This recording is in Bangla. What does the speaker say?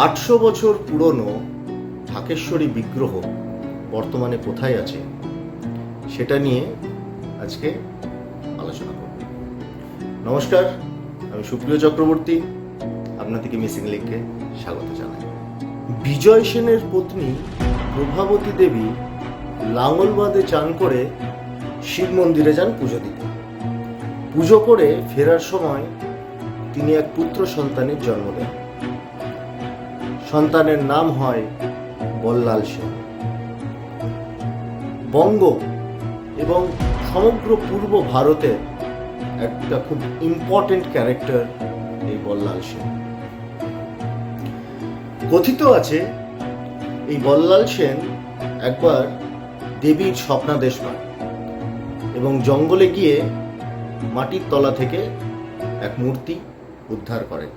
800 বছর পুরনো ঢাকেশ্বরী বিগ্রহ বর্তমানে কোথায় আছে সেটা নিয়ে আজকে আলোচনা করব। নমস্কার, আমি সুপ্রিয় চক্রবর্তী আপনাদেরকে মিসিং লিঙ্কে স্বাগত জানাই। বিজয় সেনের পত্নী প্রভাবতী দেবী লাঙ্গলবাদে চান করে শিব মন্দিরে যান পুজো দিতে। পুজো করে ফেরার সময় তিনি এক পুত্র সন্তানের জন্ম দেন। সন্তানের নাম হয় বল্লাল সেন। বঙ্গ এবং সমগ্র পূর্ব ভারতের একটা খুব ইম্পর্টেন্ট ক্যারেক্টার এই বল্লাল সেন। কথিত আছে এই বল্লাল সেন একবার দেবীর স্বপ্নাদেশ পান এবং জঙ্গলে গিয়ে মাটির তলা থেকে এক মূর্তি উদ্ধার করেন।